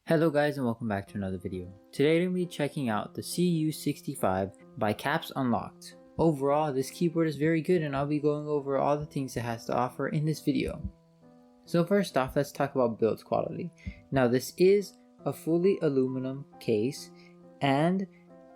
Hello guys and welcome back to another video. Today we're going to be checking out the CU65 by Capsunlocked. Overall, this keyboard is very good and I'll be going over all the things it has to offer in this video. So first off, let's talk about build quality. Now this is a fully aluminum case and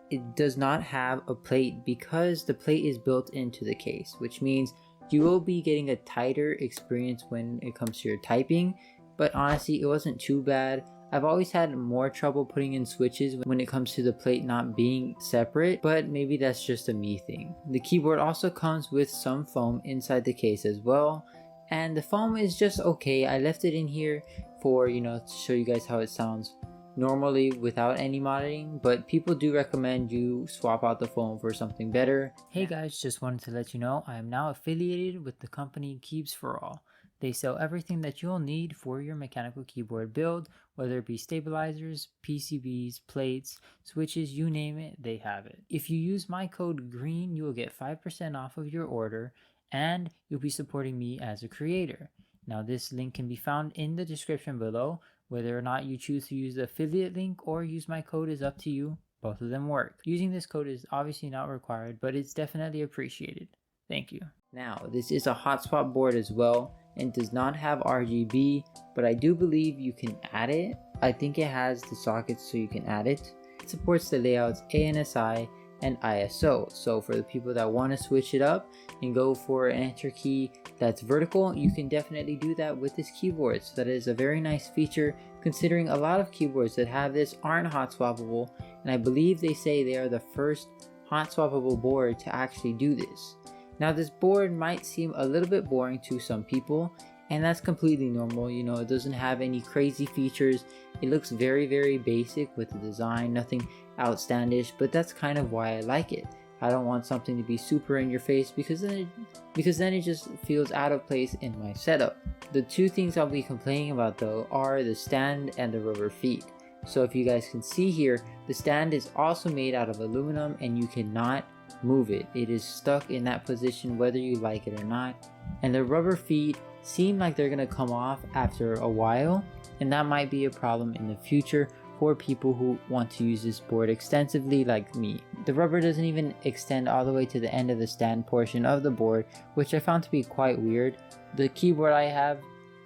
it does not have a plate because the plate is built into the case, which means you will be getting a tighter experience when it comes to your typing, but honestly it wasn't too bad. I've always had more trouble putting in switches when it comes to the plate not being separate, but maybe that's just a me thing. The keyboard also comes with some foam inside the case as well, and the foam is just okay. I left it in here for, to show you guys how it sounds normally without any modding, but people do recommend you swap out the foam for something better. Hey guys, just wanted to let you know I am now affiliated with the company Keys for All. They sell everything that you'll need for your mechanical keyboard build, whether it be stabilizers, PCBs, plates, switches, you name it, they have it. If you use my code GREEN, you will get 5% off of your order and you'll be supporting me as a creator. Now this link can be found in the description below. Whether or not you choose to use the affiliate link or use my code is up to you. Both of them work. Using this code is obviously not required, but it's definitely appreciated. Thank you. Now this is a hotspot board as well and does not have RGB, but I do believe you can add it. I think it has the sockets so you can add it. It supports the layouts ANSI and ISO, so for the people that want to switch it up and go for an enter key that's vertical, you can definitely do that with this keyboard. So that is a very nice feature considering a lot of keyboards that have this aren't hot swappable, and I believe they say they are the first hot swappable board to actually do this. Now this board might seem a little bit boring to some people, and that's completely normal. It doesn't have any crazy features. It looks very basic with the design, nothing outlandish, but that's kind of why I like it. I don't want something to be super in your face because then it just feels out of place in my setup. The two things I'll be complaining about though are the stand and the rubber feet. So if you guys can see here, the stand is also made out of aluminum and you cannot move it. It is stuck in that position whether you like it or not, and the rubber feet seem like they're gonna come off after a while, and that might be a problem in the future for people who want to use this board extensively like me. The rubber doesn't even extend all the way to the end of the stand portion of the board, which I found to be quite weird. The keyboard I have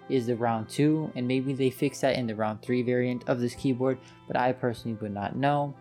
is the round 2, and maybe they fix that in the round 3 variant of this keyboard, but I personally would not know.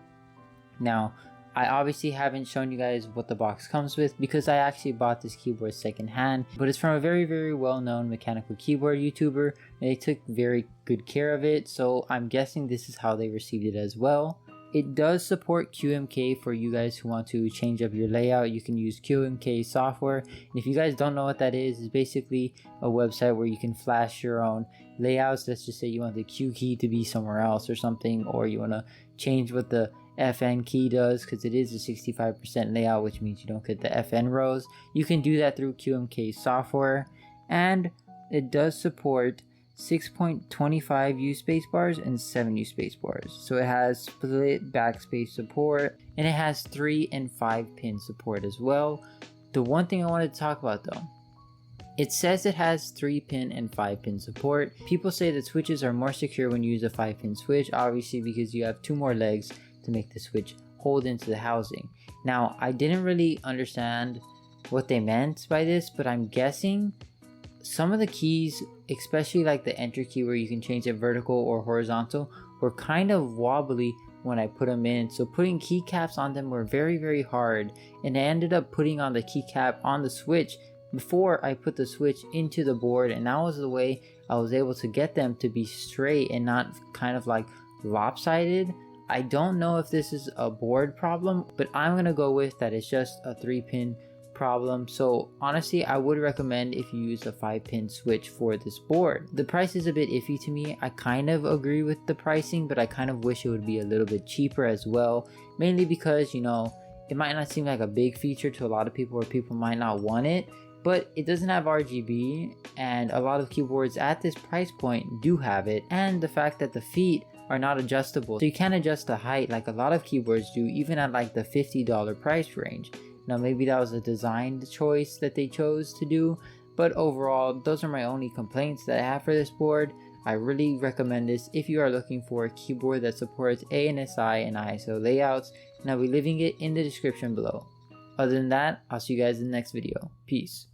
Now I obviously haven't shown you guys what the box comes with because I actually bought this keyboard secondhand, but it's from a very well-known mechanical keyboard YouTuber and they took very good care of it, so I'm guessing this is how they received it as well. It does support QMK for you guys who want to change up your layout. You can use QMK software, and if you guys don't know what that is, it's basically a website where you can flash your own layouts. Let's just say you want the Q key to be somewhere else or something, or you want to change what the FN key does because it is a 65% layout, which means you don't get the FN rows. You can do that through QMK software, and it does support 6.25 U spacebars and 7 U spacebars. So it has split backspace support and it has 3 and 5 pin support as well. The one thing I wanted to talk about though, it says it has 3 pin and 5 pin support. People say that switches are more secure when you use a 5 pin switch, obviously because you have 2 more legs to make the switch hold into the housing. Now I didn't really understand what they meant by this, but I'm guessing some of the keys, especially like the enter key where you can change it vertical or horizontal, were kind of wobbly when I put them in, so putting keycaps on them were very hard, and I ended up putting on the keycap on the switch before I put the switch into the board, and that was the way I was able to get them to be straight and not kind of like lopsided. I don't know if this is a board problem, but I'm gonna go with that it's just a 3-pin problem. So honestly, I would recommend if you use a 5-pin switch for this board. The price is a bit iffy to me. I kind of agree with the pricing, but I kind of wish it would be a little bit cheaper as well, mainly because it might not seem like a big feature to a lot of people, or people might not want it, but it doesn't have RGB, and a lot of keyboards at this price point do have it, and the fact that the feet are not adjustable, so you can't adjust the height like a lot of keyboards do, even at like the $50 price range. Now maybe that was a design choice that they chose to do, but overall those are my only complaints that I have for this board. I really recommend this if you are looking for a keyboard that supports ANSI and ISO layouts, and I'll be leaving it in the description below. Other than that, I'll see you guys in the next video. Peace.